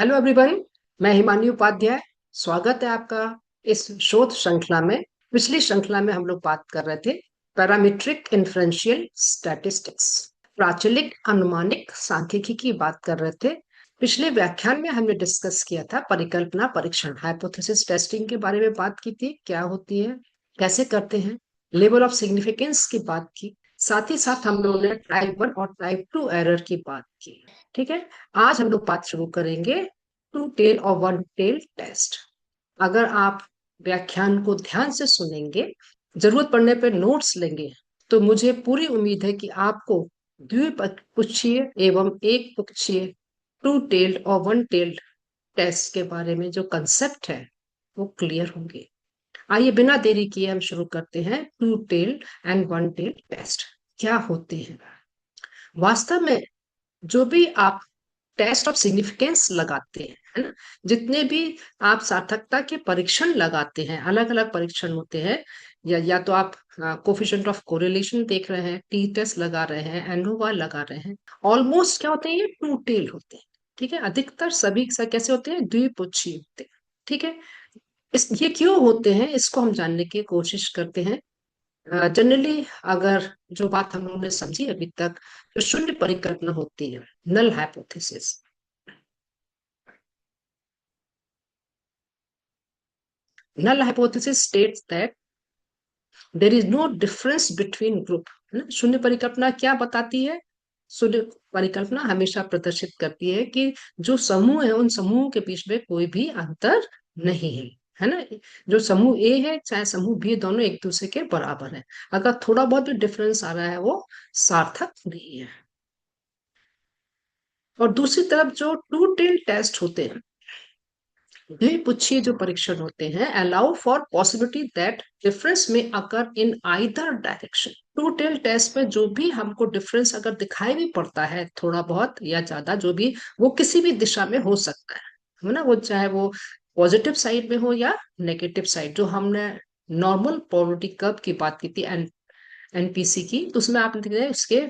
Hello everyone. मैं हिमानी उपाध्याय। स्वागत है आपका इस शोध श्रृंखला में। पिछली श्रृंखला में हम लोग बात कर रहे थे पैरामीट्रिक इन्फ्रेंशियल स्टैटिस्टिक्स, प्राचलिक अनुमानिक सांख्यिकी की बात कर रहे थे। पिछले व्याख्यान में हमने डिस्कस किया था परिकल्पना परीक्षण, हाइपोथेसिस टेस्टिंग के बारे में बात की थी, क्या होती है, कैसे करते हैं, लेवल ऑफ सिग्निफिकेंस की बात की। साथ ही साथ हम लोगों ने टाइप 1 और टाइप 2 एरर की बात की। ठीक है, आज हम लोग बात शुरू करेंगे टू टेल और वन टेल टेस्ट। अगर आप व्याख्यान को ध्यान से सुनेंगे, जरूरत पड़ने पर नोट्स लेंगे, तो मुझे पूरी उम्मीद है कि आपको द्विपक्षीय एवं एक पक्षीय टू टेल्ड और वन टेल्ड टेस्ट के बारे में जो कंसेप्ट है वो क्लियर होंगे। आइए बिना देरी किए हम शुरू करते हैं two tailed and one tailed test क्या होते हैं। वास्तव में जो भी आप टेस्ट ऑफ सिग्निफिकेंस लगाते हैं, है ना, जितने भी आप सार्थकता के परीक्षण लगाते हैं, अलग अलग परीक्षण होते हैं। या तो आप कोफिशिएंट ऑफ कोरिलेशन देख रहे हैं, टी टेस्ट लगा रहे हैं, एनोवा लगा रहे हैं, ऑलमोस्ट क्या होते हैं, ये टू टेल होते हैं। ठीक है, अधिकतर सभी कैसे होते हैं, द्विपक्षीय होते हैं। ठीक है, ये क्यों होते हैं इसको हम जानने की कोशिश करते हैं। जनरली अगर जो बात हम लोगों ने समझी अभी तक, जो शून्य परिकल्पना होती है, null hypothesis, null hypothesis states that there is no difference between group, है ना। शून्य परिकल्पना क्या बताती है? शून्य परिकल्पना हमेशा प्रदर्शित करती है कि जो समूह है उन समूहों के बीच में कोई भी अंतर नहीं है ना। जो समूह ए है चाहे समूह बी, दोनों एक दूसरे के बराबर है। अगर थोड़ा बहुत भी डिफरेंस आ रहा है वो सार्थक नहीं है। और दूसरी तरफ जो टू टेल टेस्ट होते हैं, द्विपक्षीय जो परीक्षण होते हैं, allow for possibility that difference में occur in either direction. Two tail test में जो भी हमको डिफरेंस अगर दिखाई भी पड़ता है, थोड़ा बहुत या ज्यादा, जो भी, वो किसी भी दिशा में हो सकता है ना। वो चाहे वो पॉजिटिव साइड में हो या नेगेटिव साइड। जो हमने नॉर्मल प्रोबेबिलिटी कर्व की बात की थी, एनपीसी की, तो उसमें आप देख रहे हैं इसके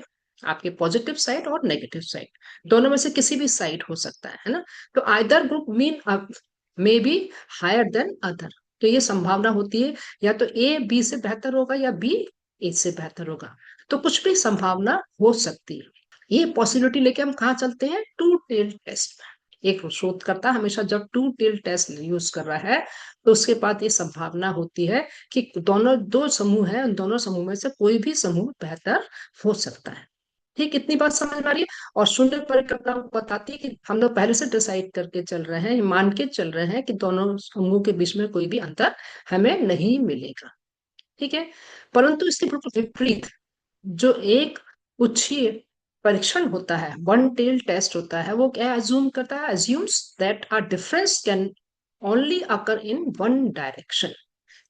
आपके पॉजिटिव साइड और नेगेटिव साइड दोनों में से किसी भी साइड हो सकता है ना। तो either group mean may be higher than other. तो ये संभावना होती है, या तो ए बी से बेहतर होगा या बी ए से बेहतर होगा। तो कुछ भी संभावना हो सकती है। ये पॉसिबिलिटी लेके हम कहाँ चलते हैं, टू टेल टेस्ट में। एक शोधकर्ता हमेशा जब टू टेल टेस्ट यूज कर रहा है, तो उसके बाद ये संभावना होती है कि दोनों दो समूह है, उन दोनों समूह में से कोई भी समूह बेहतर हो सकता है। ठीक, इतनी बात समझ में आ रही है। और शून्य परिकल्पना बताती है कि हम लोग पहले से डिसाइड करके चल रहे हैं, मान के चल रहे हैं कि दोनों समूह के बीच में कोई भी अंतर हमें नहीं मिलेगा। ठीक है, परंतु इसके बिल्कुल विपरीत जो एक उच्छीय परीक्षण होता है, वन टेल टेस्ट होता है, वो क्या अज्यूम करता है, assumes that a difference can only occur in one direction.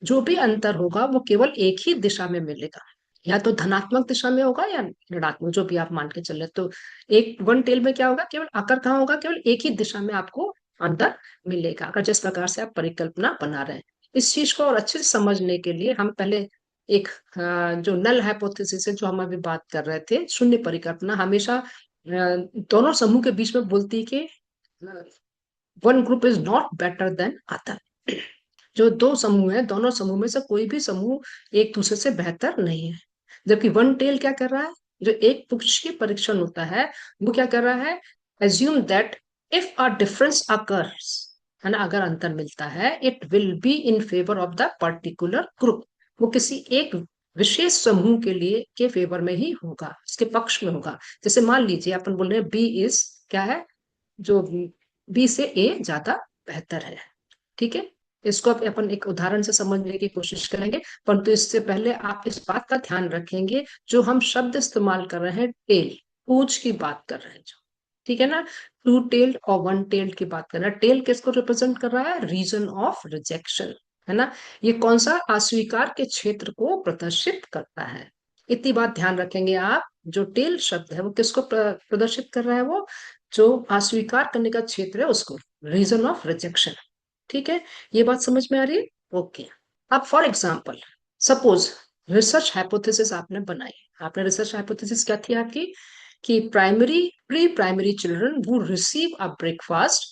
जो भी अंतर होगा वो केवल एक ही दिशा में मिलेगा, या तो धनात्मक दिशा में होगा या ऋणात्मक, जो भी आप मान के चल रहे। तो एक वन टेल में क्या होगा, केवल आकर कहाँ होगा, केवल एक ही दिशा में आपको अंतर मिलेगा, अगर जिस प्रकार से आप परिकल्पना बना रहे हैं। इस चीज को और अच्छे से समझने के लिए हम पहले एक जो नल हाइपोथेसिस है, जो हम अभी बात कर रहे थे, शून्य परिकल्पना हमेशा दोनों समूह के बीच में बोलती है कि one group is not better than other. जो दो समूह है, दोनों समूह में से कोई भी समूह एक दूसरे से बेहतर नहीं है। जबकि वन टेल क्या कर रहा है, जो एक पक्ष की परीक्षण होता है, वो क्या कर रहा है, assume that if a difference occurs, है ना, अगर अंतर मिलता है, it will be in favour of the particular group. वो किसी एक विशेष समूह के लिए के फेवर में ही होगा, उसके पक्ष में होगा। जैसे मान लीजिए अपन बोल रहे हैं बी इज क्या है, जो बी से ए ज्यादा बेहतर है। ठीक है, इसको अब अपन एक उदाहरण से समझने की कोशिश करेंगे, परंतु इससे पहले आप इस बात का ध्यान रखेंगे, जो हम शब्द इस्तेमाल कर रहे हैं, टेल, पूंछ की बात कर रहे हैं जो, ठीक है ना, टू टेल्ड और वन टेल्ड की बात कर रहे हैं। टेल किसको रिप्रेजेंट कर रहा है, रीजन ऑफ रिजेक्शन, है ना। ये कौन सा अस्वीकार के क्षेत्र को प्रदर्शित करता है, इतनी बात ध्यान रखेंगे आप। जो टेल शब्द है वो किसको प्रदर्शित कर रहा है, वो जो अस्वीकार करने का क्षेत्र है उसको, रीजन ऑफ रिजेक्शन। ठीक है, ये बात समझ में आ रही है, ओके। अब for example, suppose research hypothesis आपने बनाई। आपने रिसर्च हाइपोथेसिस क्या थी आपकी, कि प्राइमरी प्री प्राइमरी चिल्ड्रन वो receive a breakfast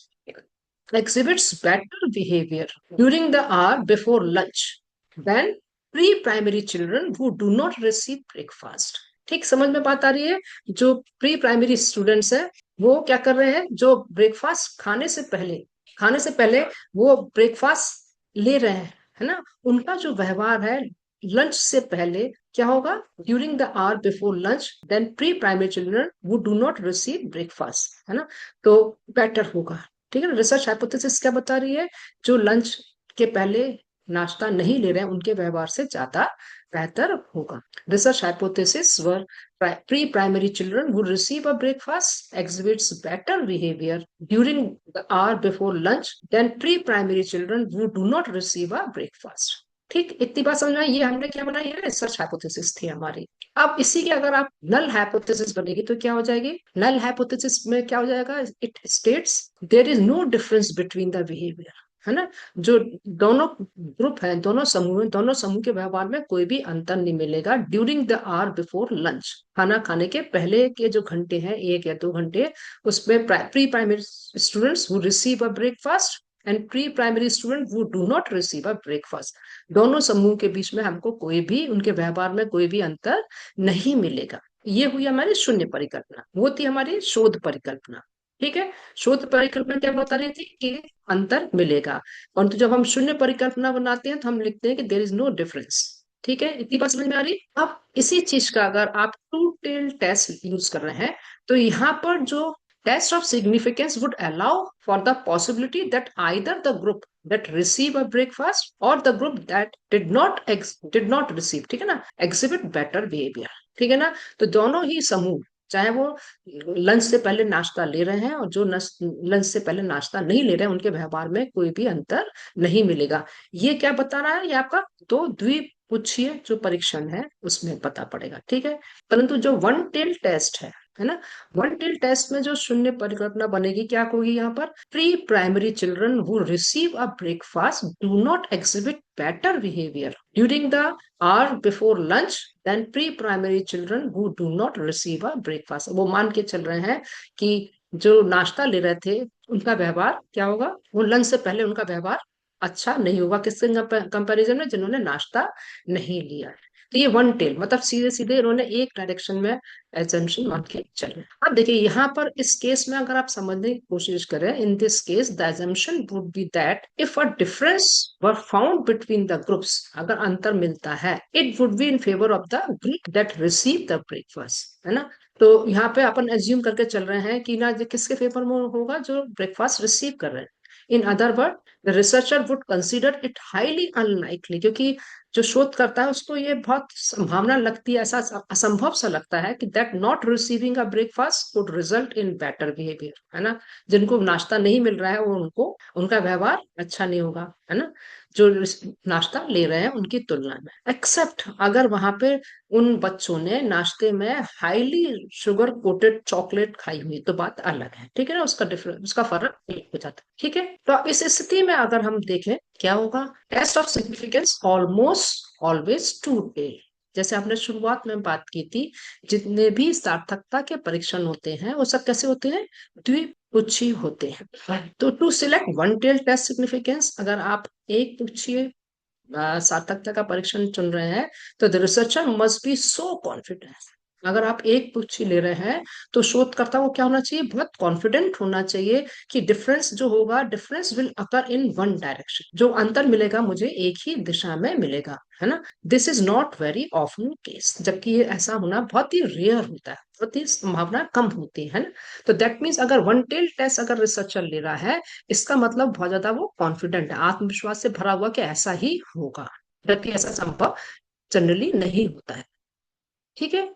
exhibits better behavior during the hour before lunch than pre-primary children who do not receive breakfast. ठीक समझ में बात आ रही है? जो प्री प्राइमरी स्टूडेंट्स है वो क्या कर रहे हैं, जो ब्रेकफास्ट खाने से पहले वो ब्रेकफास्ट ले रहे हैं, है ना, उनका जो व्यवहार है लंच से पहले क्या होगा, during the hour before lunch than pre primary children वो डू नॉट रिसीव ब्रेकफास्ट, है ना, तो बेटर होगा। ठीक है ना। रिसर्च हाइपोथेसिस क्या बता रही है, जो लंच के पहले नाश्ता नहीं ले रहे हैं उनके व्यवहार से ज्यादा बेहतर होगा। Research hypothesis were pre-primary children who receive a breakfast exhibits better behavior during the hour before lunch than pre-primary children who do not receive a breakfast। ठीक, इतनी बात समझ में आई? ये हमने क्या बनाई है, रिसर्च हाइपोथेसिस थी हमारी। अब इसी के अगर आप नल हाइपोथेसिस बनेगी तो क्या हो जाएगी, नल हाइपोथेसिस में क्या हो जाएगा, it states there is no difference between the behaviour, है ना, जो दोनों ग्रुप है, दोनों समूह के व्यवहार में कोई भी अंतर नहीं मिलेगा during the hour before lunch, खाना खाने के पहले के जो घंटे हैं 1 या 2 घंटे, उसमें pre primary students who receive a breakfast and pre primary student who do not receive a breakfast, दोनों समूह के बीच में हमको कोई भी उनके व्यवहार में कोई भी अंतर नहीं मिलेगा। ये हुई हमारी शून्य परिकल्पना, वो थी हमारी शोध परिकल्पना। ठीक है, शोध परिकल्पना क्या बता रही थी कि अंतर मिलेगा, परंतु जब हम शून्य परिकल्पना बनाते हैं तो हम लिखते हैं कि देर इज नो डिफरेंस। ठीक है, इतनी बात समझ में आ रही। अब इसी चीज का अगर आप टू टेल टेस्ट यूज कर रहे हैं तो यहाँ पर जो test of significance would allow for the possibility that either the group that receive a breakfast or the group that did not receive, ठीक है ना, exhibit better behavior। ठीक है ना, तो दोनों ही समूह चाहे वो लंच से पहले नाश्ता ले रहे हैं और जो लंच से पहले नाश्ता नहीं ले रहे हैं उनके व्यवहार में कोई भी अंतर नहीं मिलेगा। ये क्या बता रहा है, ये आपका दो द्विपुच्छीय जो परीक्षण है उसमें पता पड़ेगा। ठीक है, परंतु जो वन टेल टेस्ट है ना, वन टेल टेस्ट में जो शून्य परिकल्पना बनेगी क्या होगी, यहाँ पर pre primary children who receive a breakfast do not exhibit better behaviour during the hour before lunch than pre primary children who do not receive a breakfast. वो मान के चल रहे हैं कि जो नाश्ता ले रहे थे उनका व्यवहार क्या होगा, वो लंच से पहले उनका व्यवहार अच्छा नहीं होगा किसके कंपैरिजन में, जिन्होंने नाश्ता नहीं लिया है। तो ये वन टेल मतलब सीधे सीधे इन्होंने एक डायरेक्शन में एजम्पशन मान के चले। अब देखिए यहाँ पर इस केस में अगर आप समझने की कोशिश करें, in this case the assumption would be that if a difference were found between the groups, अगर अंतर मिलता है it would be in favour of the group that receive the breakfast, है ना। तो यहाँ पे अपन एज्यूम करके चल रहे हैं कि ना ये किसके फेवर में होगा, जो ब्रेकफास्ट रिसीव कर रहे हैं। In other word the researcher would consider it highly unlikely, क्योंकि जो शोध करता है उसको ये बहुत संभावना लगती है, ऐसा असंभव सा लगता है कि that not receiving a breakfast would result in better behaviour, है ना, जिनको नाश्ता नहीं मिल रहा है वो उनको उनका व्यवहार अच्छा नहीं होगा, है ना, जो नाश्ता ले रहे हैं उनकी तुलना में, एक्सेप्ट अगर वहां पे उन बच्चों ने नाश्ते में हाईली शुगर कोटेड चॉकलेट खाई हुई तो बात अलग है। ठीक है ना, उसका डिफरेंस उसका फर्क एक हो जाता है। ठीक है, तो अब इस स्थिति में अगर हम देखें क्या होगा, test of significance almost always two tail, जैसे आपने शुरुआत में बात की थी, जितने भी सार्थकता के परीक्षण होते हैं वो सब कैसे होते हैं, द्विपुच्छीय होते हैं। तो to select one tail test significance, अगर आप एक पुच्छीय सार्थकता का परीक्षण चुन रहे हैं तो the researcher must be so confident, अगर आप एक पुच्छी ले रहे हैं तो शोधकर्ता को क्या होना चाहिए, बहुत कॉन्फिडेंट होना चाहिए कि डिफरेंस जो होगा, difference will occur in one direction, जो अंतर मिलेगा मुझे एक ही दिशा में मिलेगा, है ना। This is not very often case, जबकि ये ऐसा होना बहुत ही रेयर होता है, बहुत ही संभावना कम होती है ना। तो दैट मीन्स अगर वन टेल टेस्ट अगर रिसर्चर ले रहा है इसका मतलब बहुत ज्यादा वो कॉन्फिडेंट है, आत्मविश्वास से भरा हुआ कि ऐसा ही होगा, जबकि ऐसा संभव जनरली नहीं होता है। ठीक है,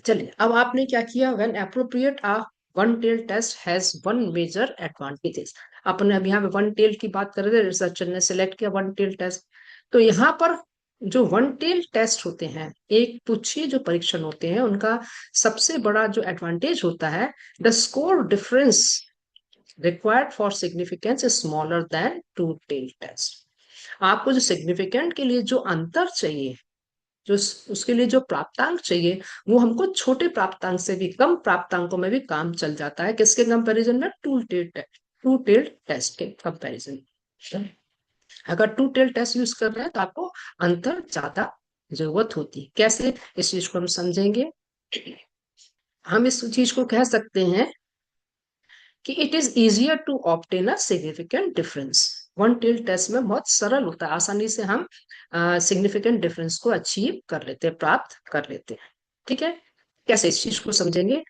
चलिए अब आपने क्या किया, when appropriate a one tail test has one major advantages, अपने अब यहाँ पे वन टेल की बात कर रहे थे, रिसर्चर ने सिलेक्ट किया वन टेल टेस्ट। तो यहाँ पर जो वन टेल टेस्ट होते हैं, एक पुच्छीय जो परीक्षण होते हैं, उनका सबसे बड़ा जो एडवांटेज होता है, the score difference required for significance is smaller than two tail test. आपको जो सिग्निफिकेंट के लिए जो अंतर चाहिए, जो उसके लिए जो प्राप्तांक चाहिए, वो हमको छोटे प्राप्तांक से भी, कम प्राप्तांकों में भी काम चल जाता है, किसके कंपैरिजन में, two tail test, two tailed test के कंपैरिजन। अगर टू टेल टेस्ट यूज कर रहे हैं तो आपको अंतर ज्यादा जरूरत होती है। कैसे, इस चीज को हम समझेंगे। हम इस चीज को कह सकते हैं कि it is easier to obtain a significant difference. One tail test में बहुत सरल होता है, आसानी से हम सिग्निफिकेंट डिफरेंस को अचीव कर लेते हैं, प्राप्त कर लेते हैं। ठीक है, कैसे इस चीज को समझेंगे।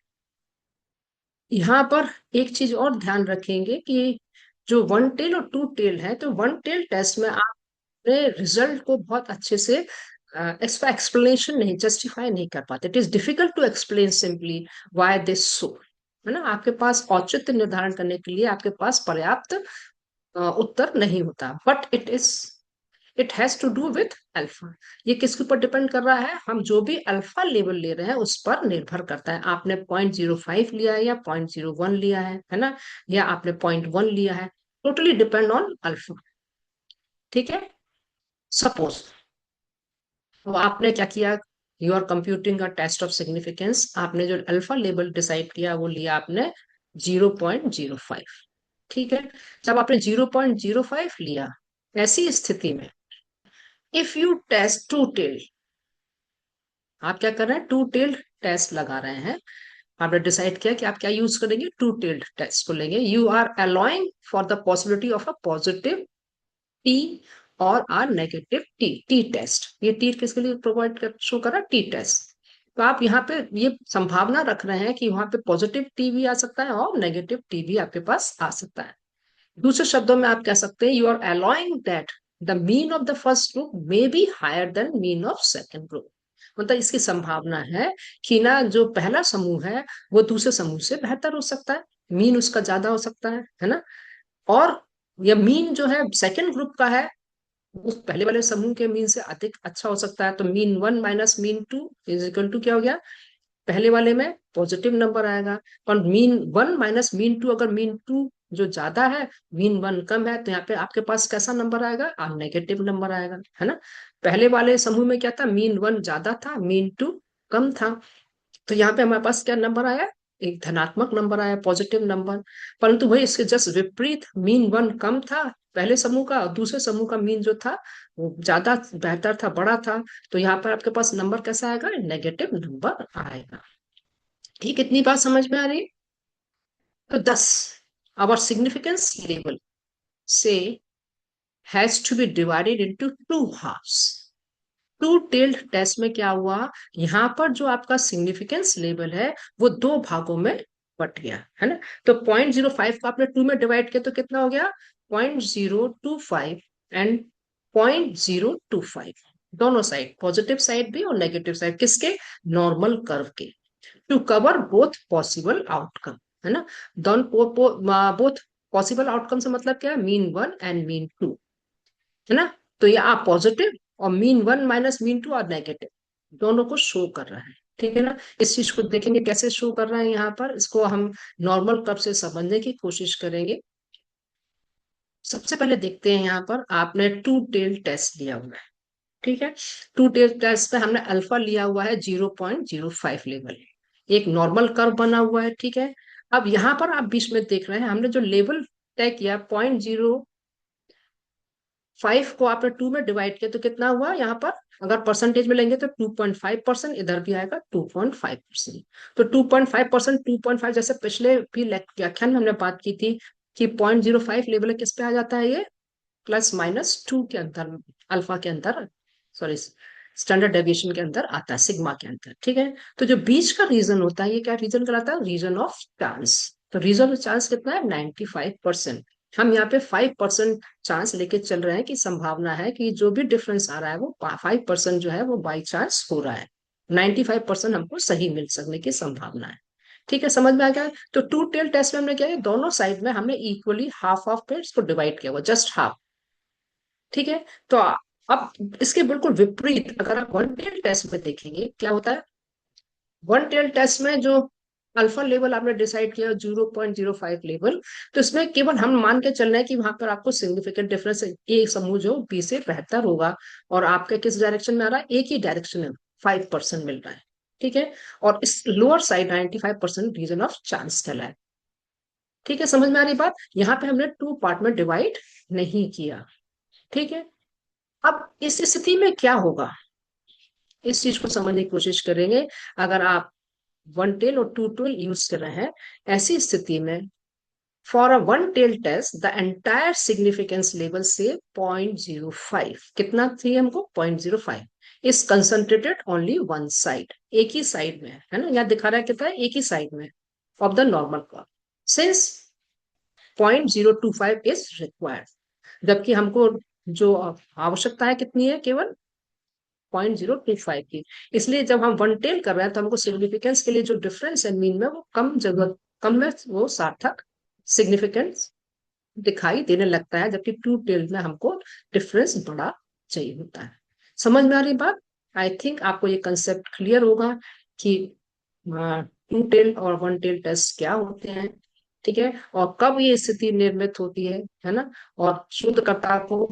यहाँ पर एक चीज और ध्यान रखेंगे कि जो वन टेल और टू टेल है, तो वन टेल टेस्ट में आपने रिजल्ट को बहुत अच्छे से इसका एक्सप्लेनेशन नहीं, जस्टिफाई नहीं कर पाते। It is difficult to explain simply why this so, है ना। आपके पास औचित्य निर्धारण करने के लिए आपके पास पर्याप्त उत्तर नहीं होता। But it has to do with alpha. ये किसके ऊपर डिपेंड कर रहा है, हम जो भी अल्फा लेवल ले रहे हैं उस पर निर्भर करता है। आपने 0.05 लिया है या 0.01 लिया है ना, या आपने 0.1 लिया है, टोटली डिपेंड ऑन अल्फा। ठीक है, सपोज तो आपने क्या किया, you are computing a test of significance. आपने जो अल्फा लेवल डिसाइड किया वो लिया आपने 0.05। ठीक है, जब आपने 0.05 लिया, ऐसी स्थिति में if you test two tail, आप क्या कर रहे हैं, टू टेल्ड टेस्ट लगा रहे हैं। आपने डिसाइड किया कि आप क्या यूज करेंगे, टू टेल्ड टेस्ट को लेंगे। You are allowing for the possibility of a positive T और or negative T, T test. ये टी किसके लिए प्रोवाइड कर शो कर रहा है, टी टेस्ट। तो आप यहाँ पे ये संभावना रख रहे हैं कि वहां पे पॉजिटिव टी भी आ सकता है और नेगेटिव टी भी आपके पास आ सकता है। दूसरे शब्दों में आप कह सकते हैं, you are allowing that the mean of the first group may be higher than mean of second group. मतलब इसकी संभावना है कि ना जो पहला समूह है वो दूसरे समूह से बेहतर हो सकता है, मीन उसका ज्यादा हो सकता है ना। और यह मीन जो है सेकेंड ग्रुप का है, उस पहले वाले समूह के मीन से अधिक अच्छा हो सकता है। तो mean one minus mean two is equal to क्या हो गया, पहले वाले में पॉजिटिव नंबर आएगा। और mean one minus mean two, अगर मीन टू जो ज्यादा है, मीन वन कम है, तो यहाँ पे आपके पास कैसा नंबर आएगा, नेगेटिव नंबर आएगा, है ना। पहले वाले समूह में क्या था, मीन वन ज्यादा था, मीन टू कम था। तो यहाँ पे हमारे पास क्या नंबर आया, एक धनात्मक नंबर आया, पॉजिटिव नंबर। परंतु वही इसके जस्ट विपरीत, मीन वन कम था पहले समूह का, और दूसरे समूह का मीन जो था वो ज्यादा बेहतर था, बड़ा था। तो यहाँ पर आपके पास नंबर कैसा आएगा, नेगेटिव नंबर आएगा। ठीक, इतनी बात समझ में आ रही है। तो 10, आवर सिग्निफिकेंस लेवल से has to be divided into two halves. Two tailed test में क्या हुआ, यहाँ पर जो आपका सिग्निफिकेंस लेवल है वो दो भागों में बट गया, है ना। तो 0.05 को आपने टू में डिवाइड किया तो कितना हो गया, 0.025 एंड 0.025, दोनों साइड, पॉजिटिव साइड भी और नेगेटिव साइड, किसके, नॉर्मल कर्व के, to cover both possible outcome, है ना। दोनों बोथ पॉसिबल आउटकम से मतलब क्या है, mean one and mean two, है ना। तो ये आप पॉजिटिव और mean one minus mean two और नेगेटिव दोनों को शो कर रहा है। ठीक है ना, इस चीज को देखेंगे कैसे शो कर रहा है। यहाँ पर इसको हम नॉर्मल कर्व से समझने की कोशिश करेंगे। सबसे पहले देखते हैं, यहाँ पर आपने टू टेल टेस्ट लिया हुआ है। ठीक है, टू टेल टेस्ट पे हमने अल्फा लिया हुआ है 0.05 लेवल, एक नॉर्मल कर्व बना हुआ है। ठीक है, अब यहाँ पर आप बीच में देख रहे हैं हमने जो लेवल तय किया 0.05 को आपने टू में डिवाइड किया तो कितना हुआ, यहाँ पर अगर परसेंटेज में लेंगे तो 2.5%, इधर भी आएगा 2.5%। तो 2.5%, 2.5, जैसे पिछले भी व्याख्यान में हमने बात की थी कि 0.05 लेवल किस पे आ जाता है, ये प्लस माइनस टू के अंदर, अल्फा के अंदर, सॉरी स्टैंडर्ड डेविएशन के अंदर आता है, सिग्मा के अंदर। ठीक है, तो जो बीच का रीजन होता है ये क्या रीजन कहलाता है, रीजन ऑफ चांस। तो रीजन ऑफ चांस कितना है, 95%। हम यहाँ पे 5% चांस लेके चल रहे हैं कि संभावना है कि जो भी डिफरेंस आ रहा है वो 5% जो है वो बाई चांस हो रहा है। 95% हमको सही मिल सकने की संभावना है। ठीक है, समझ में आ गया। तो टू टेल टेस्ट में हमने क्या है, दोनों साइड में हमने इक्वली हाफ ऑफ पे इसको डिवाइड किया हुआ, जस्ट हाफ। ठीक है, तो अब इसके बिल्कुल विपरीत अगर आप वन टेल टेस्ट में देखेंगे क्या होता है, वन टेल टेस्ट में जो अल्फा लेवल आपने डिसाइड किया 0.05 लेवल, तो इसमें केवल हम मान के चल रहे हैं कि वहां पर आपको सिग्निफिकेंट डिफरेंस ए समूह जो बी से बेहतर होगा, और आपका किस डायरेक्शन में आ रहा है, एक ही डायरेक्शन में 5% मिल रहा है। ठीक है, और इस lower side 95% region of chance कहलाए। ठीक है, समझ में आ रही बात? यहाँ पे हमने टू पार्ट में डिवाइड नहीं किया। ठीक है, अब इस स्थिति में क्या होगा, इस चीज को समझने की कोशिश करेंगे। अगर आप वन टेल और टू टेल यूज कर रहे हैं, ऐसी स्थिति में for a one tail test the entire significance level से 0.05, कितना चाहिए हमको, 0.05 is concentrated only one side, एक ही साइड में है ना, यहाँ दिखा रहा है कितना है, एक ही साइड में of the normal curve, since 0.025 is required, जबकि हमको जो आवश्यकता है कितनी है, केवल 0.025 की। इसलिए जब हम वन टेल कर रहे हैं तो हमको सिग्निफिकेंस के लिए जो डिफरेंस है मीन में, वो कम जरूरत, कम में वो सार्थक सिग्निफिकेंस दिखाई देने लगता है, जबकि टू टेल में हमको डिफरेंस बड़ा चाहिए होता है। समझ में आ रही बात? आई थिंक आपको ये कंसेप्ट क्लियर होगा कि टू टेल और वन टेल टेस्ट क्या होते हैं, ठीक है, और कब ये स्थिति निर्मित होती है ना, और शोधकर्ता को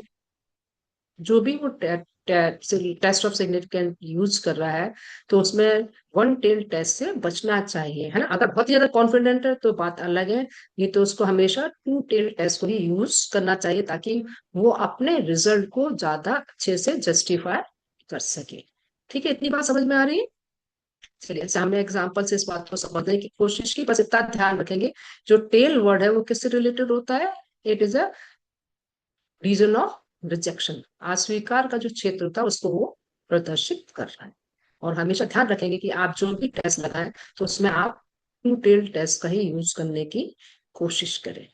जो भी वो टेस्ट ऑफ सिग्निफिकेंस यूज कर रहा है, तो उसमें वन टेल टेस्ट से बचना चाहिए, है ना। अगर बहुत ज्यादा कॉन्फिडेंट है तो बात अलग है, ये तो उसको हमेशा टू टेल टेस्ट को ही यूज करना चाहिए, ताकि वो अपने रिजल्ट को ज्यादा अच्छे से जस्टिफाई कर सके। ठीक है, इतनी बात समझ में आ रही है? चलिए, सामने एग्जाम्पल से इस बात को समझने की कोशिश की, बस इतना ध्यान रखेंगे, जो टेल वर्ड है वो किससे रिलेटेड होता है, it is a region of rejection, अस्वीकार का जो क्षेत्र होता है उसको वो प्रदर्शित कर रहा है। और हमेशा ध्यान रखेंगे कि आप जो भी टेस्ट लगाएं तो उसमें आप टू टेल टेस्ट का ही यूज करने की कोशिश करें।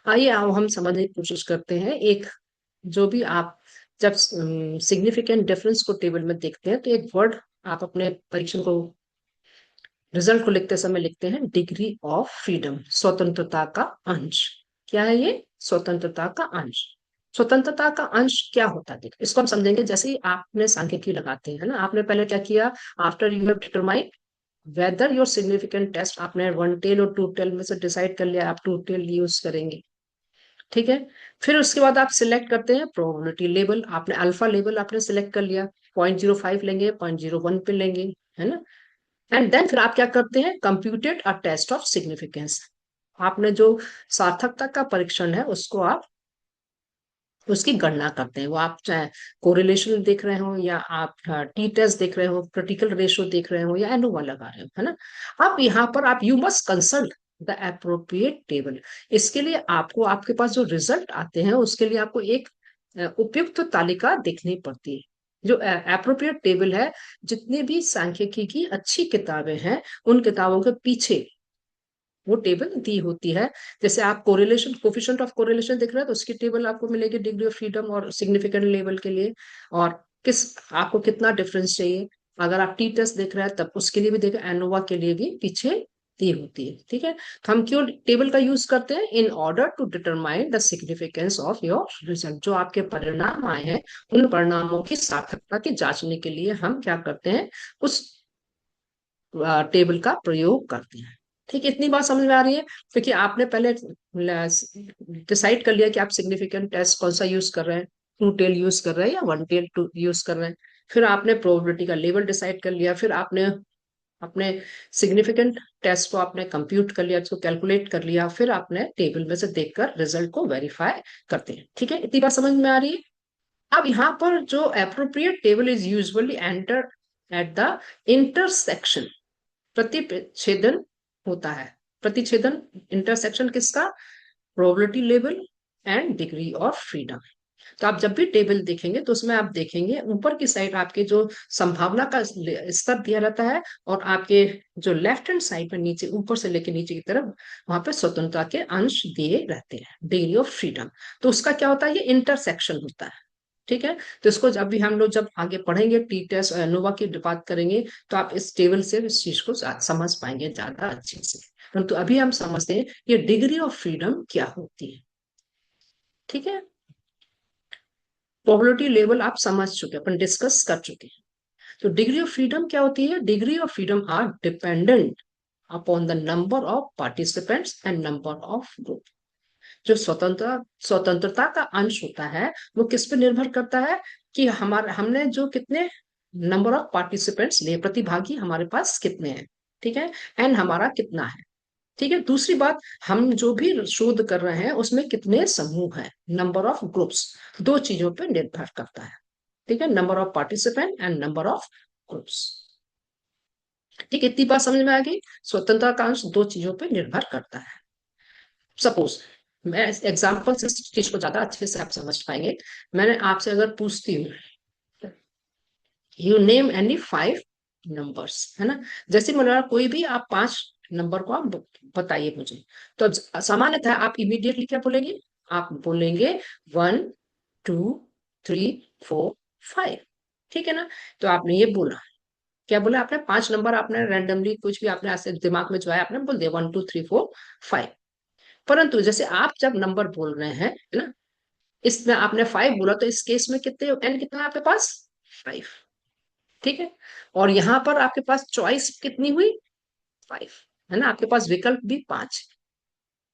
आइए आओ हम समझने की कोशिश करते हैं। एक जो भी आप जब सिग्निफिकेंट डिफरेंस को टेबल में देखते हैं, तो एक वर्ड आप अपने परीक्षण को, रिजल्ट को लिखते समय लिखते हैं, डिग्री ऑफ फ्रीडम, स्वतंत्रता का अंश। क्या है ये? स्वतंत्रता का अंश। स्वतंत्रता का अंश क्या होता है, देखो इसको हम समझेंगे। जैसे ही आपने सांख्यिकी लगाते हैं ना, आपने पहले क्या किया, after you have determine whether your significant test, आपने वन टेल और टू टेल में से डिसाइड कर लिया आप टू टेल यूज करेंगे, ठीक है। फिर उसके बाद आप सिलेक्ट करते हैं प्रोबेबिलिटी लेवल, आपने अल्फा लेवल आपने सिलेक्ट कर लिया, 0.05 लेंगे, 0.01 पे लेंगे, है ना। एंड देन फिर आप क्या करते हैं, computed a test of significance, आपने जो सार्थकता का परीक्षण है उसको आप उसकी गणना करते हैं। वो आप चाहे कोरिलेशन देख रहे हो, या आप टी टेस्ट देख रहे हो, क्रिटिकल रेशियो देख रहे हो, या एनोवा लगा रहे हो, है ना। अब यहाँ पर आप you must consult the appropriate table. इसके लिए आपको, आपके पास जो रिजल्ट आते हैं उसके लिए आपको एक उपयुक्त तालिका देखनी पड़ती है, जो एप्रोप्रिएट टेबल है। जितनी भी सांख्यिकी की अच्छी किताबें हैं, उन किताबों के पीछे वो टेबल दी होती है। जैसे आप कोरिलेशन, कोफिशिएंट ऑफ कोरिलेशन देख रहे हैं, तो उसकी टेबल आपको मिलेगी डिग्री ऑफ फ्रीडम और सिग्निफिकेंट लेवल के लिए, और किस आपको कितना डिफरेंस चाहिए। अगर आप टी टेस्ट देख रहे हैं तब उसके लिए भी देखें, एनोवा के लिए भी पीछे दी होती है, ठीक है। तो हम क्यों टेबल का यूज करते हैं, in order to determine the significance of your result. जो आपके परिणाम आए हैं, उन परिणामों की सार्थकता की जांचने के लिए हम क्या करते हैं, उस टेबल का प्रयोग करते हैं। ठीक है, इतनी बात समझ में आ रही है? क्योंकि आपने पहले डिसाइड कर लिया कि आप सिग्निफिकेंट टेस्ट कौन सा यूज कर रहे हैं, टू टेल यूज कर रहे हैं या वन टेल टू यूज कर रहे हैं। फिर आपने प्रोबेबिलिटी का लेवल डिसाइड कर लिया, फिर आपने अपने सिग्निफिकेंट टेस्ट को आपने कंप्यूट कर लिया, उसको कैलकुलेट कर लिया, फिर आपने टेबल में से देखकर रिजल्ट को वेरीफाई करते हैं। ठीक है, इतनी बात समझ में आ रही है? अब यहाँ पर जो appropriate table is usually enter at the intersection, प्रतिच्छेदन होता है। प्रतिच्छेदन, इंटरसेक्शन किसका, probability level and degree of freedom. तो आप जब भी टेबल देखेंगे तो उसमें आप देखेंगे ऊपर की साइड आपके जो संभावना का स्तर दिया रहता है, और आपके जो लेफ्ट हैंड साइड में नीचे, ऊपर से लेके नीचे की तरफ, वहां पे स्वतंत्रता के अंश दिए रहते हैं, डिग्री ऑफ फ्रीडम। तो उसका क्या होता है, ये इंटरसेक्शन होता है, ठीक है। तो इसको जब भी हम लोग जब आगे पढ़ेंगे, टी टेस्ट और एनोवा की बात करेंगे, तो आप इस टेबल से इस चीज को समझ पाएंगे ज्यादा अच्छे से। परंतु अभी हम समझते हैं ये डिग्री ऑफ फ्रीडम क्या होती है, ठीक है। प्रोबेबिलिटी लेवल आप समझ चुके, अपन डिस्कस कर चुके हैं। तो डिग्री ऑफ फ्रीडम क्या होती है, degree of freedom are dependent upon the number of participants and number of group. जो स्वतंत्रता का अंश होता है, वो किस पे निर्भर करता है, कि हमारे हमने जो कितने नंबर ऑफ पार्टिसिपेंट्स लिए, प्रतिभागी हमारे पास कितने हैं, ठीक है, एंड हमारा कितना है। ठीक है। दूसरी बात, हम जो भी शोध कर रहे हैं उसमें कितने समूह हैं, नंबर ऑफ ग्रुप्स, दो चीजों पे निर्भर करता है। ठीक है, number of participant and number of groups. ठीक है, इतनी बात समझ में आ गई। स्वतंत्रता का अंश दो चीजों पे निर्भर करता है। सपोज मैं एग्जाम्पल से इस चीज को ज्यादा अच्छे से आप समझ पाएंगे। मैंने आपसे अगर पूछती हूँ, यू नेम एनी 5 नंबर्स, है ना, जैसे मैंने कोई भी आप 5 नंबर को आप बताइए मुझे, तो सामान्यतः आप इमीडिएटली क्या बोलेंगे, आप बोलेंगे 1 2 3 4 5। ठीक है ना, तो आपने ये बोला, क्या बोला आपने, 5 नंबर आपने रैंडमली कुछ भी आपने ऐसे दिमाग में जो है आपने बोल दिया 1 2 3 4 5। परंतु जैसे आप जब नंबर बोल रहे हैं, है ना, इसमें आपने 5 बोला, तो इस केस में कितने एन कितना है आपके पास, 5। ठीक है, और यहां पर आपके पास चॉइस कितनी हुई, 5, है ना, आपके पास विकल्प भी 5।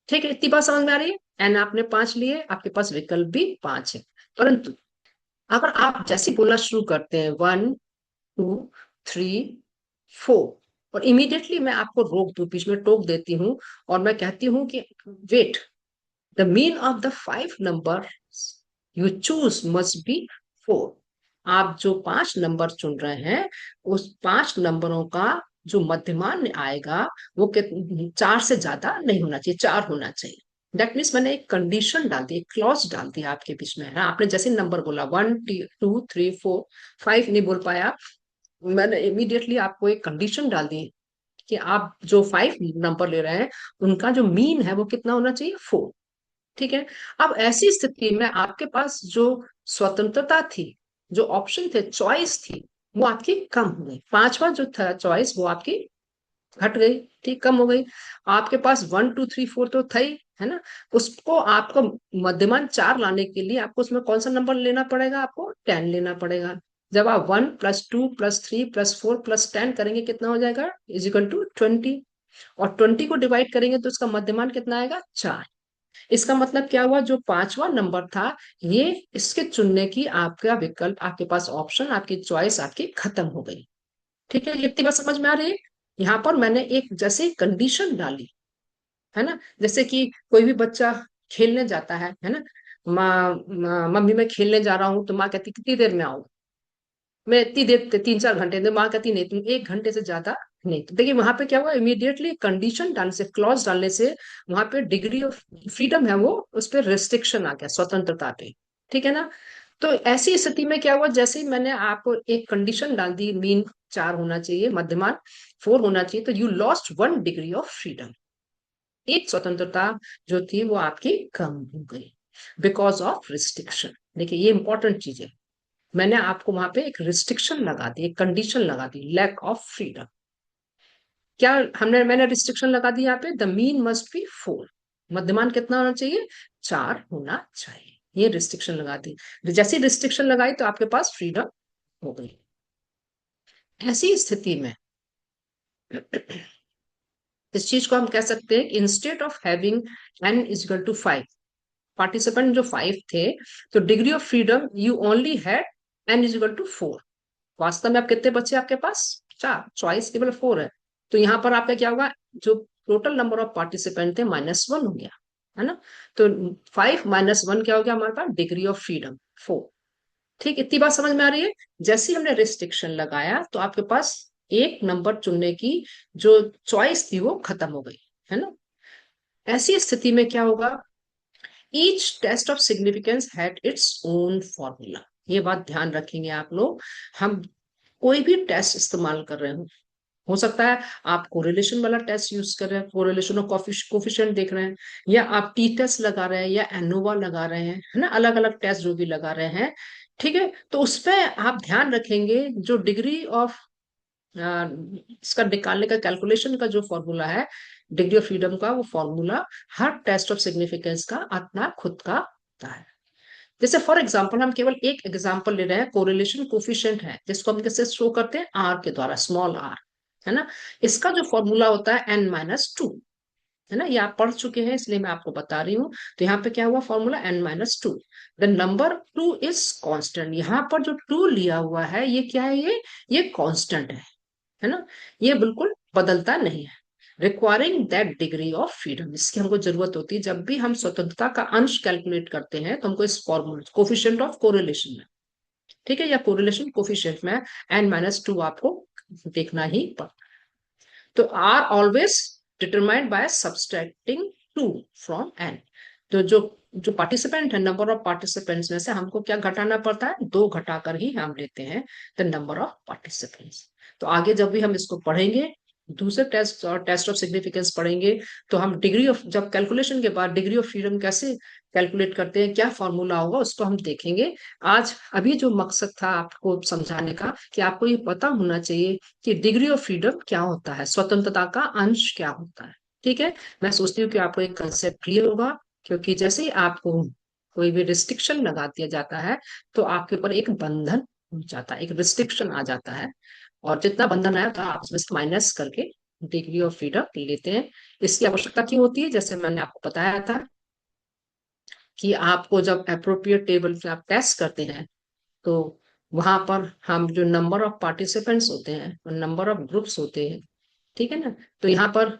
ठीक है, इतनी बात समझ में आ रही है, एन आपने 5 लिए, आपके पास विकल्प भी 5 है। परंतु अगर आप जैसे बोलना शुरू करते हैं 1 2 3 4, और इमीडिएटली मैं आपको रोक दूं, बीच में टोक देती हूँ, और मैं कहती हूँ कि wait, the mean of the 5 number you choose must be 4। आप जो 5 नंबर चुन रहे हैं, उस 5 नंबरों का जो मध्यमान आएगा वो 4 से ज्यादा नहीं होना चाहिए, 4 होना चाहिए। दैट मीन्स मैंने एक कंडीशन डाल दी, एक क्लॉज डाल दिया आपके बीच में, है ना। आपने जैसे नंबर बोला 1 2 3 4 5 नहीं बोल पाया, मैंने इमीडिएटली आपको एक कंडीशन डाल दी कि आप जो 5 नंबर ले रहे हैं उनका जो मीन है वो कितना होना चाहिए, 4। ठीक है, अब ऐसी स्थिति में आपके पास जो स्वतंत्रता थी, जो ऑप्शन थे, चॉइस थी, वो आपकी कम हो गई। पांचवा जो था चॉइस वो आपकी घट गई, ठीक, कम हो गई। आपके पास 1 2 3 4 तो था ही, है ना, उसको आपको मध्यमान 4 लाने के लिए आपको उसमें कौन सा नंबर लेना पड़ेगा, आपको 10 लेना पड़ेगा। जब आप 1 + 2 + 3 + 4 + 10 करेंगे कितना हो जाएगा, = 20। और 20 को डिवाइड करेंगे तो उसका मध्यमान कितना आएगा, 4। इसका मतलब क्या हुआ, जो पांचवा नंबर था, ये इसके चुनने की आपका विकल्प, आपके पास ऑप्शन, आपकी चॉइस आपकी खत्म हो गई। ठीक है, ये इतनी बात समझ में आ रही है। यहाँ पर मैंने एक जैसे कंडीशन डाली, है ना, जैसे कि कोई भी बच्चा खेलने जाता है ना, मम्मी मैं खेलने जा रहा हूँ, तो माँ कहती कितनी देर में आऊँ, मैं इतनी देर 3 4 घंटे, तो माँ कहती नहीं तुम 1 घंटे से ज्यादा नहीं। तो देखिए वहां पे क्या हुआ, इमीडिएटली कंडीशन डालने से, क्लॉज डालने से, वहां पे डिग्री ऑफ फ्रीडम है वो, उस पर रेस्ट्रिक्शन आ गया, स्वतंत्रता पे। ठीक है ना, तो ऐसी स्थिति में क्या हुआ, जैसे ही मैंने आपको एक कंडीशन डाल दी, मीन 4 होना चाहिए, मध्यमान 4 होना चाहिए, तो you lost 1 degree of freedom. एक स्वतंत्रता जो थी वो आपकी कम हो गई, बिकॉज ऑफ रिस्ट्रिक्शन। देखिए ये इंपॉर्टेंट चीज है, मैंने आपको वहां पे एक रिस्ट्रिक्शन लगा दी, एक कंडीशन लगा दी, लैक ऑफ फ्रीडम। क्या हमने, मैंने रिस्ट्रिक्शन लगा दी यहाँ पे, द मीन मस्ट बी 4, मध्यमान कितना होना चाहिए, 4 होना चाहिए। ये रिस्ट्रिक्शन लगा दी, जैसी रिस्ट्रिक्शन लगाई तो आपके पास फ्रीडम हो गई। ऐसी स्थिति में इस चीज को हम कह सकते हैं, instead of having n = 5, participant जो 5 थे, तो degree of freedom you only had n = 4। वास्तव में आप कितने बचे आपके पास, 4, चॉइस केवल 4 है। तो यहाँ पर आपका क्या होगा, जो टोटल नंबर ऑफ पार्टिसिपेंट थे -1 हो गया, है ना। तो 5 - 1 क्या हो गया हमारे पास, डिग्री ऑफ फ्रीडम 4। ठीक, इतनी बात समझ में आ रही है। जैसे ही हमने रिस्ट्रिक्शन लगाया तो आपके पास एक नंबर चुनने की जो चॉइस थी वो खत्म हो गई, है ना। ऐसी स्थिति में क्या होगा, each test of significance had its own formula. ये बात ध्यान रखेंगे आप लोग, हम कोई भी टेस्ट इस्तेमाल कर रहे हो सकता है आप कोरिलेशन वाला टेस्ट यूज कर रहे हैं, कोरिलेशन और कोफिशिएंट देख रहे हैं, या आप टी टेस्ट लगा रहे हैं, या एनोवा लगा रहे हैं, है ना, अलग अलग टेस्ट जो भी लगा रहे हैं। ठीक है, तो उसपे आप ध्यान रखेंगे जो डिग्री ऑफ इसका निकालने का, कैलकुलेशन का जो फॉर्मूला है, डिग्री ऑफ फ्रीडम का, वो फॉर्मूला हर टेस्ट ऑफ सिग्निफिकेंस का अपना खुद का होता है। जैसे फॉर एग्जांपल, हम केवल एक एग्जांपल ले रहे हैं, कोरिलेशन कोफिशिएंट है, जिसको हम कैसे शो करते हैं, आर के द्वारा, स्मॉल आर, है ना। इसका जो फॉर्मूला होता है n - 2, है ना, ये आप पढ़ चुके हैं इसलिए मैं आपको बता रही हूँ। तो यहाँ पे क्या हुआ, formula n - 2, the number 2 is constant. यहाँ पर जो 2 लिया हुआ है ये क्या है, ये कांस्टेंट है ना, ये बिल्कुल बदलता नहीं है। Requiring that degree of freedom, इसकी हमको जरूरत होती है जब भी हम स्वतंत्रता का अंश कैलकुलेट करते हैं, तो हमको इस फॉर्मूला कोफिशिएंट ऑफ कोरिलेशन में, ठीक है, या कोरिलेशन कोफिशिएंट में n-2 आपको देखना ही पड़ता है। तो are always determined by subtracting 2 from n। तो जो जो पार्टिसिपेंट है, नंबर ऑफ पार्टिसिपेंट्स में से हमको क्या घटाना पड़ता है, 2 घटाकर ही हम लेते हैं द नंबर ऑफ पार्टिसिपेंट्स। तो आगे जब भी हम इसको पढ़ेंगे, दूसरे टेस्ट और टेस्ट ऑफ सिग्निफिकेंस पढ़ेंगे, तो हम डिग्री ऑफ, जब कैलकुलेशन के बाद डिग्री ऑफ फ्रीडम कैसे कैलकुलेट करते हैं, क्या फॉर्मूला होगा, उसको हम देखेंगे। आज अभी जो मकसद था आपको समझाने का, कि आपको ये पता होना चाहिए कि डिग्री ऑफ फ्रीडम क्या होता है, स्वतंत्रता का अंश क्या होता है। ठीक है, मैं सोचती हूँ कि आपको एक कंसेप्ट क्लियर होगा, क्योंकि जैसे ही आपको कोई भी रिस्ट्रिक्शन लगा दिया जाता है, तो आपके ऊपर एक बंधन हो जाता है, एक रिस्ट्रिक्शन आ जाता है, और जितना बंधन आया तो आप उसमें से माइनस करके डिग्री ऑफ फ्रीडम लेते हैं। इसकी आवश्यकता क्यों होती है, जैसे मैंने आपको बताया था कि आपको जब अप्रोप्रिएट टेबल पे आप टेस्ट करते हैं, तो वहां पर हम जो नंबर ऑफ पार्टिसिपेंट्स होते हैं और नंबर ऑफ ग्रुप्स होते हैं, ठीक है ना, तो यहाँ पर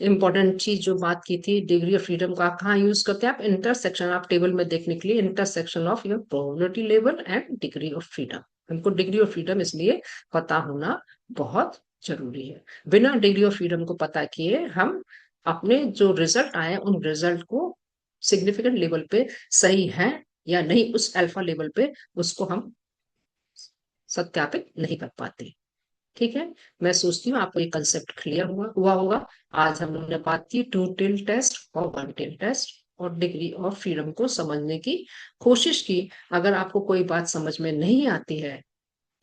इंपॉर्टेंट चीज जो बात की थी डिग्री ऑफ फ्रीडम का, आप कहाँ यूज करते हैं, आप इंटरसेक्शन, आप टेबल में देखने के लिए intersection of your probability level and degree of freedom. हमको डिग्री ऑफ फ्रीडम इसलिए पता होना बहुत जरूरी है। बिना डिग्री ऑफ फ्रीडम को पता किए हम अपने जो रिजल्ट आए उन रिजल्ट को सिग्निफिकेंट लेवल पे सही है या नहीं, उस अल्फा लेवल पे उसको हम सत्यापित नहीं कर पाते। ठीक है, मैं सोचती हूँ आपको ये कंसेप्ट क्लियर हुआ होगा। आज हम लोगों ने बात की टू टिल टेस्ट और वन टिल टेस्ट, और डिग्री ऑफ फ्रीडम को समझने की कोशिश की। अगर आपको कोई बात समझ में नहीं आती है,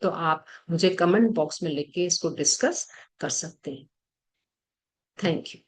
तो आप मुझे कमेंट बॉक्स में लिख के इसको डिस्कस कर सकते हैं। Thank you.